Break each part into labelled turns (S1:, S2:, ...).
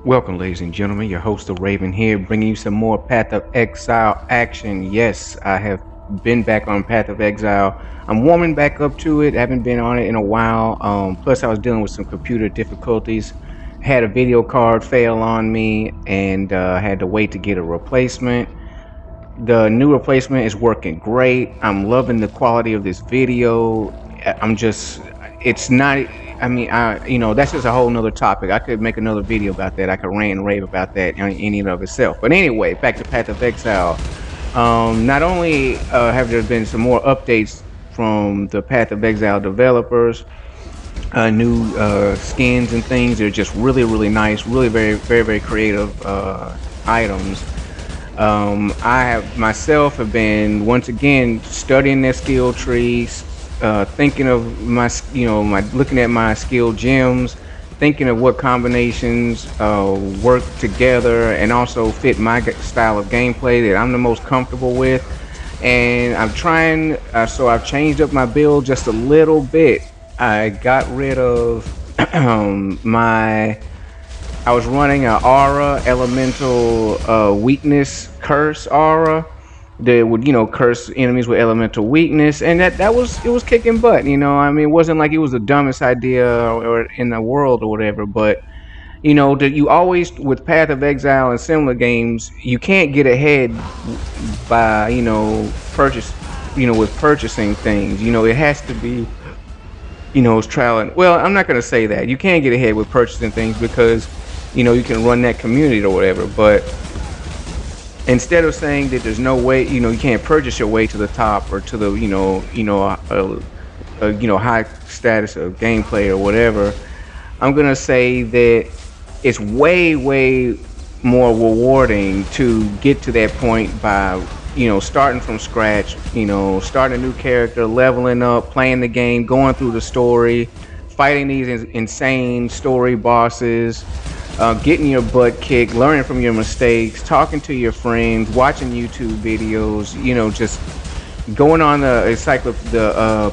S1: Welcome, ladies and gentlemen. Your host, the Raven, here, bringing you some more Path of Exile action. Yes, I have been back on Path of Exile. I'm warming back up to it. I haven't been on it in a while. Plus, I was dealing with some computer difficulties. Had a video card fail on me, and had to wait to get a replacement. The new replacement is working great. I'm loving the quality of this video. I'm just, it's not. I mean, that's just a whole nother topic. I could make another video about that. I could rant and rave about that in and of itself. But anyway, back to Path of Exile. Not only have there been some more updates from the Path of Exile developers, new skins and things. They're just really, really nice, really very creative items. I have myself have been once again studying their skill trees, thinking of my looking at my skill gems, thinking of what combinations work together and also fit my style of gameplay that I'm the most comfortable with. And I'm trying, so I've changed up my build just a little bit. I got rid of I was running an aura elemental weakness curse aura that would curse enemies with elemental weakness, and it was kicking butt. I mean, it wasn't like it was the dumbest idea or in the world or whatever, but that you always with Path of Exile and similar games, you can't get ahead by with purchasing things. It has to be it's trial and, well, I'm not going to say that you can't get ahead with purchasing things because you can run that community or whatever. But instead of saying that there's no way, you can't purchase your way to the top or to the high status of gameplay or whatever, I'm going to say that it's way more rewarding to get to that point by starting from scratch, starting a new character, leveling up, playing the game, going through the story, fighting these insane story bosses, getting your butt kicked, learning from your mistakes, talking to your friends, watching YouTube videos, just going on the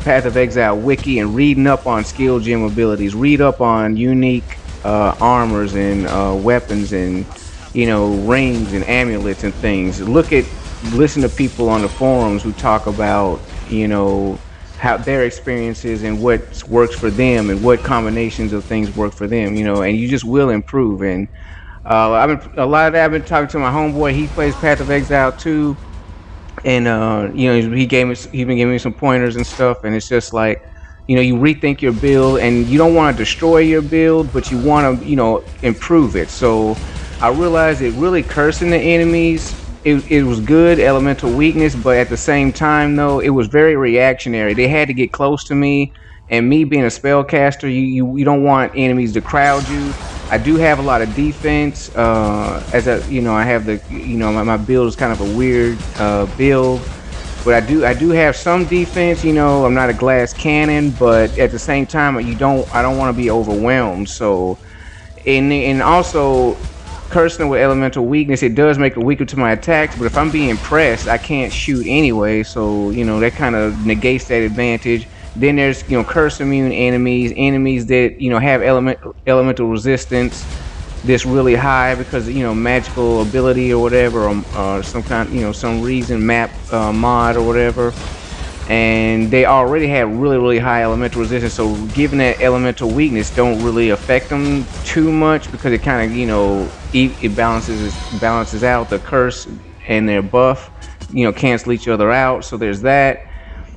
S1: Path of Exile wiki and reading up on skill gem abilities, read up on unique armors and weapons and rings and amulets and things. Listen to people on the forums who talk about how their experiences and what works for them and what combinations of things work for them, and you just will improve. And I've been talking to my homeboy. He plays Path of Exile too, and he's been giving me some pointers and stuff. And it's just like you rethink your build, and you don't want to destroy your build, but you want to improve it. So I realized that really cursing the enemies, it was good elemental weakness, but at the same time though, it was very reactionary. They had to get close to me, and me being a spellcaster, you don't want enemies to crowd you. I do have a lot of defense, as I have my build is kind of a weird build, but I do have some defense. I'm not a glass cannon, but at the same time, I don't want to be overwhelmed. So and also cursing with elemental weakness, it does make it weaker to my attacks, but if I'm being pressed, I can't shoot anyway, so that kind of negates that advantage. Then there's curse immune enemies that have elemental resistance that's really high because magical ability or whatever, or some kind some reason map mod or whatever, and they already have really high elemental resistance, so given that elemental weakness don't really affect them too much because it kind of it balances out the curse and their buff, cancel each other out. So there's that.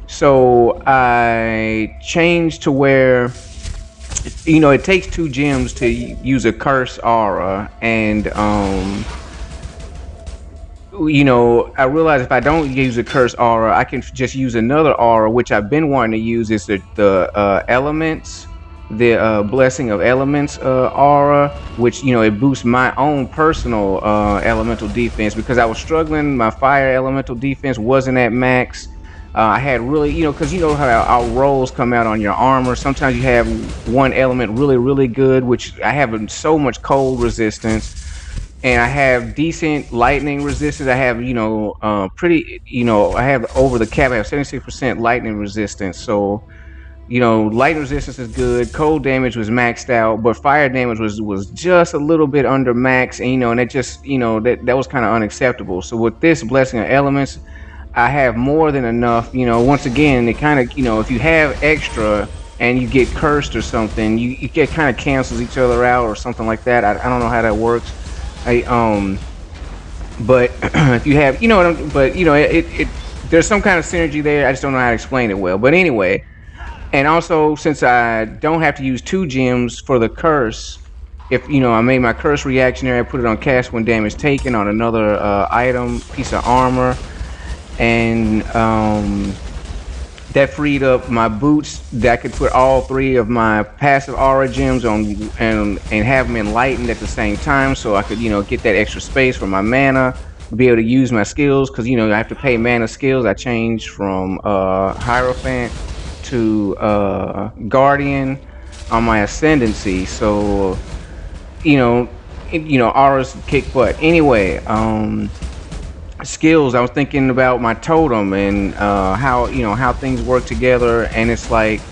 S1: So I changed to where it takes 2 gems to use a curse aura, and I realize if I don't use a curse aura, I can just use another aura, which I've been wanting to use. Is the elements, the blessing of elements aura, which it boosts my own personal elemental defense because I was struggling. My fire elemental defense wasn't at max. I had really, because how our rolls come out on your armor. Sometimes you have one element really good, which I have so much cold resistance. And I have decent lightning resistance. I have, I have over the cap. I have 76% lightning resistance. So Lightning resistance is good. Cold damage was maxed out, but fire damage was just a little bit under max, and that just that was kind of unacceptable. So with this blessing of elements, I have more than enough. Once again, it kind of if you have extra and you get cursed or something, you get kind of cancels each other out or something like that. I don't know how that works. I but if you have, but it there's some kind of synergy there. I just don't know how to explain it well. But anyway. And also, since I don't have to use 2 gems for the curse, if I made my curse reactionary, I put it on cast when damage taken on another item, piece of armor, and that freed up my boots. That I could put all 3 of my passive aura gems on and have them enlightened at the same time, so I could get that extra space for my mana, be able to use my skills, because I have to pay mana skills. I changed from Hierophant to Guardian on my ascendancy, so auras kick butt. Anyway, skills. I was thinking about my totem and how things work together, and it's like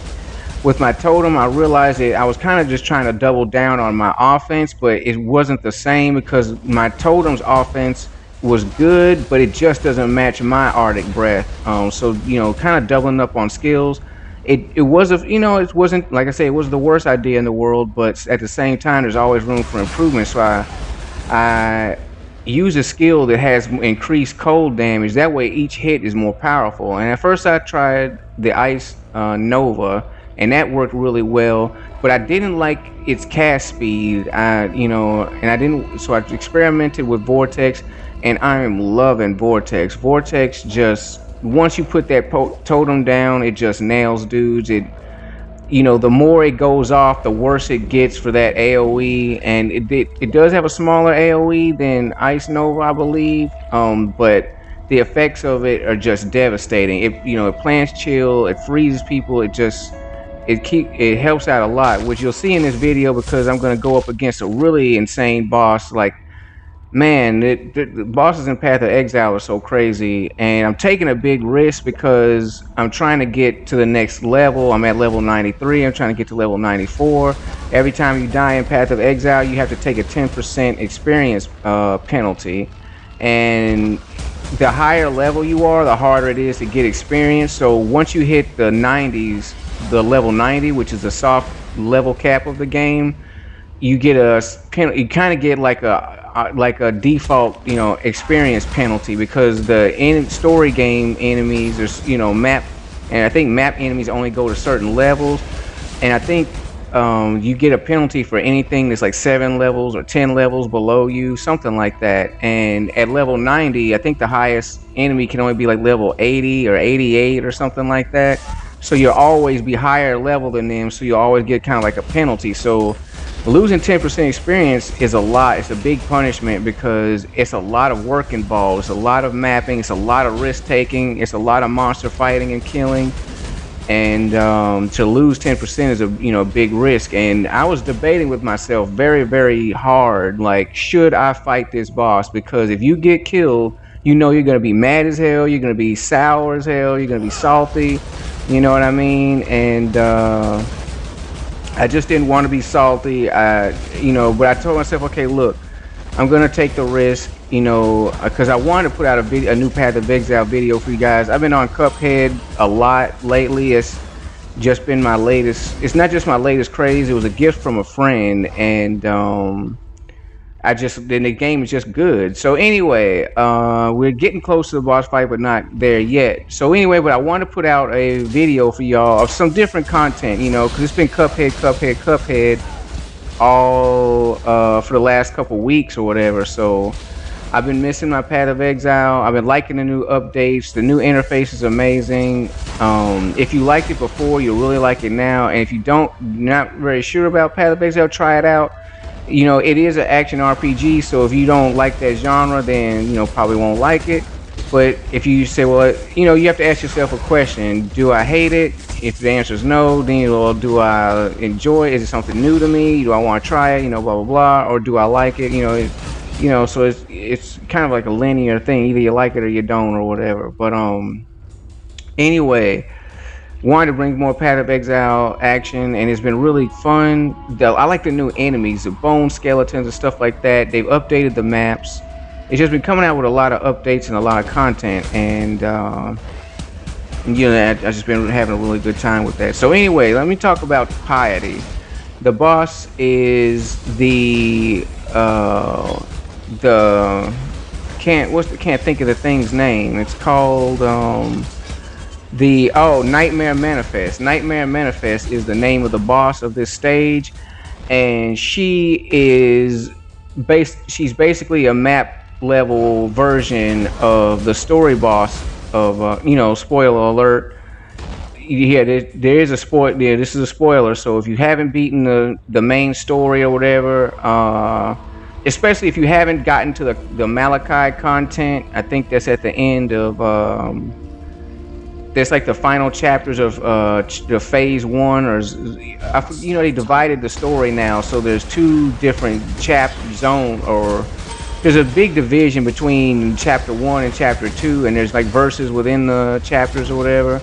S1: with my totem, I realized that I was kind of just trying to double down on my offense, but it wasn't the same because my totem's offense was good, but it just doesn't match my Arctic Breath. So kind of doubling up on skills. It was it wasn't, like I say, it was the worst idea in the world, but at the same time, there's always room for improvement. So I use a skill that has increased cold damage. That way, each hit is more powerful. And at first, I tried the Ice Nova, and that worked really well. But I didn't like its cast speed. And I didn't. So I experimented with Vortex, and I am loving Vortex. Vortex just once you put that totem down, it just nails dudes. The more it goes off, the worse it gets for that AOE, and it does have a smaller AOE than Ice Nova, I believe. But the effects of it are just devastating. It plants chill, it freezes people, it helps out a lot, which you'll see in this video because I'm gonna go up against a really insane boss. Like, man, the bosses in Path of Exile are so crazy, and I'm taking a big risk because I'm trying to get to the next level. I'm at level 93. I'm trying to get to level 94. Every time you die in Path of Exile, you have to take a 10% experience penalty, and the higher level you are, the harder it is to get experience. So once you hit the 90s, the level 90, which is the soft level cap of the game, you get you kind of get like a default experience penalty, because the story game enemies, there's map, and I think map enemies only go to certain levels, and I think you get a penalty for anything that's like 7 levels or 10 levels below you, something like that. And at level 90, I think the highest enemy can only be like level 80 or 88 or something like that, so you'll always be higher level than them, so you always get kind of like a penalty. So losing 10% experience is a lot. It's a big punishment because it's a lot of work involved. It's a lot of mapping. It's a lot of risk taking. It's a lot of monster fighting and killing. And to lose 10% is a big risk. And I was debating with myself very, very hard, like, should I fight this boss? Because if you get killed, you're gonna be mad as hell. You're gonna be sour as hell. You're gonna be salty. You know what I mean? And I just didn't want to be salty, but I told myself, okay, look, I'm going to take the risk, because I wanted to put out a new Path of Exile video for you guys. I've been on Cuphead a lot lately. It's just been my latest, it's not just my latest craze, it was a gift from a friend, and then the game is just good. So anyway, we're getting close to the boss fight, but not there yet. So anyway, but I want to put out a video for y'all of some different content, because it's been Cuphead all for the last couple weeks or whatever. So I've been missing my Path of Exile. I've been liking the new updates. The new interface is amazing. If you liked it before, you'll really like it now. And if you not very sure about Path of Exile, try it out. It is an action RPG, so if you don't like that genre, then probably won't like it. But if you say, well, you have to ask yourself a question: do I hate it? If the answer is no, then do I enjoy it? Is it something new to me? Do I want to try it? Blah blah blah. Or do I like it? So it's kind of like a linear thing. Either you like it or you don't, or whatever. But anyway. wanted to bring more Path of Exile action, and it's been really fun. I like the new enemies, the bone skeletons and stuff like that. They've updated the maps. It's just been coming out with a lot of updates and a lot of content, and I've just been having a really good time with that. So anyway, let me talk about Piety. The boss is the can't think of the thing's name. It's called Nightmare Manifest. Nightmare Manifest is the name of the boss of this stage, and she's basically a map level version of the story boss of spoiler alert. Yeah, there is a spoil. Yeah, this is a spoiler. So if you haven't beaten the main story or whatever, especially if you haven't gotten to the Malachi content, I think that's at the end of that's like the final chapters of the phase one, or they divided the story now, so there's two different or there's a big division between chapter 1 and chapter 2, and there's like verses within the chapters or whatever.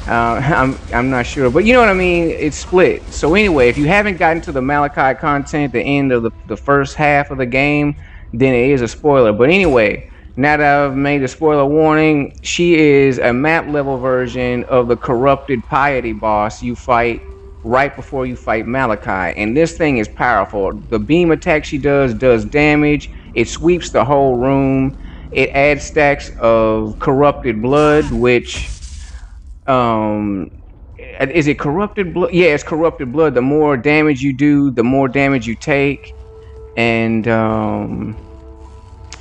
S1: I'm not sure, but you know what I mean. It's split. So anyway, if you haven't gotten to the Malachi content, the end of the first half of the game, then it is a spoiler. But anyway, now that I've made a spoiler warning, she is a map level version of the corrupted Piety boss you fight right before you fight Malachi, and this thing is powerful. The beam attack she does damage. It sweeps the whole room. It adds stacks of corrupted blood, which is it corrupted blood? Yeah, it's corrupted blood. The more damage you do, the more damage you take. And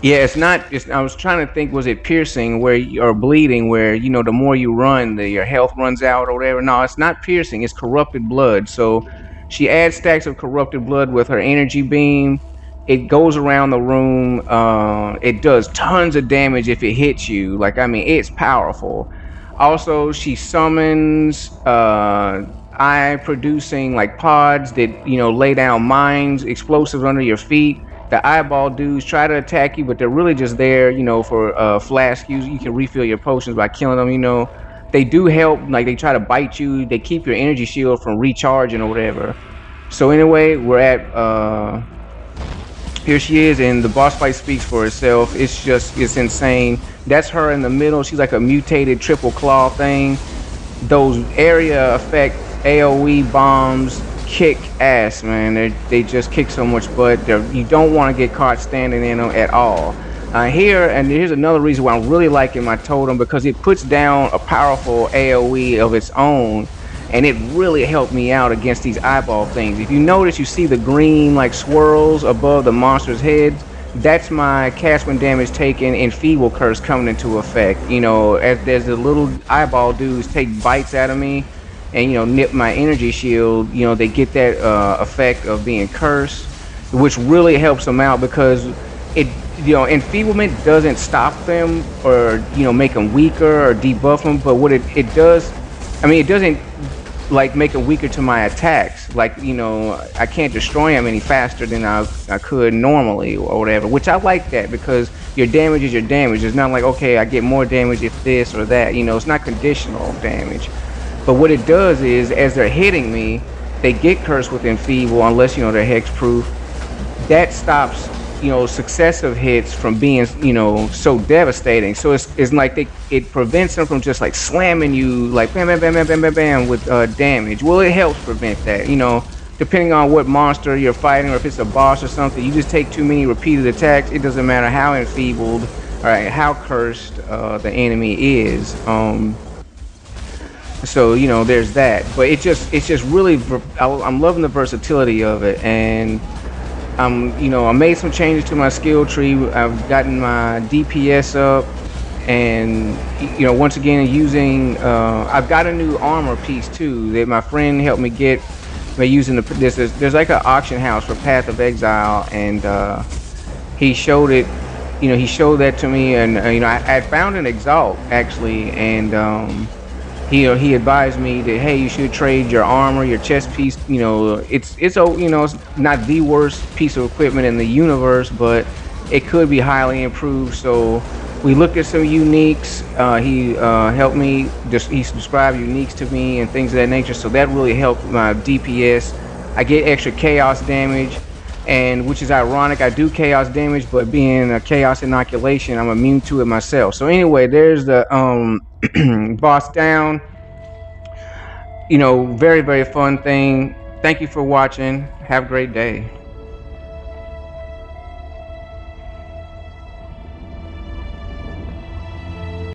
S1: yeah, it's not. I was trying to think, was it piercing or bleeding, where the more you run, your health runs out or whatever? No, it's not piercing. It's corrupted blood. So she adds stacks of corrupted blood with her energy beam. It goes around the room. It does tons of damage if it hits you. It's powerful. Also, she summons eye producing like pods that lay down mines, explosives under your feet. The eyeball dudes try to attack you, but they're really just there for flask use. You can refill your potions by killing them. They do help. Like, they try to bite you. They keep your energy shield from recharging or whatever. So anyway, we're at here she is, and the boss fight speaks for itself. It's insane. That's her in the middle. She's like a mutated triple claw thing. Those area effect AoE bombs kick ass, man. They just kick so much butt. You don't want to get caught standing in them at all. Here's another reason why I'm really liking my totem, because it puts down a powerful AoE of its own, and it really helped me out against these eyeball things. If you notice, you see the green like swirls above the monster's heads. That's my cast when damage taken and feeble curse coming into effect. As there's the little eyeball dudes take bites out of me and nip my energy shield, they get that effect of being cursed, which really helps them out, because enfeeblement doesn't stop them or make them weaker or debuff them, but what it does, it doesn't like make them weaker to my attacks. I can't destroy them any faster than I could normally or whatever, which I like that, because your damage is your damage. It's not like, okay, I get more damage if this or that. It's not conditional damage. But what it does is, as they're hitting me, they get cursed with enfeeble unless they're hexproof. That stops successive hits from being so devastating. So it's like it prevents them from just like slamming you like bam bam bam bam bam bam bam with damage. Well, it helps prevent that. Depending on what monster you're fighting, or if it's a boss or something, you just take too many repeated attacks. It doesn't matter how enfeebled or how cursed the enemy is. So there's that. But it's just really, I'm loving the versatility of it. And I made some changes to my skill tree. I've gotten my DPS up, and once again using I've got a new armor piece too that my friend helped me get by using there's like an auction house for Path of Exile, and he showed it. He showed that to me, and I found an Exalt actually, and he advised me that, hey, you should trade your armor, your chest piece. It's not the worst piece of equipment in the universe, but it could be highly improved. So We looked at some uniques. He helped me. Just he described uniques to me and things of that nature. So that really helped my DPS. I get extra chaos damage, and which is ironic. I do chaos damage, but being a chaos inoculation, I'm immune to it myself. So anyway, there's the boss down. Very very fun thing. Thank you for watching. Have a great day.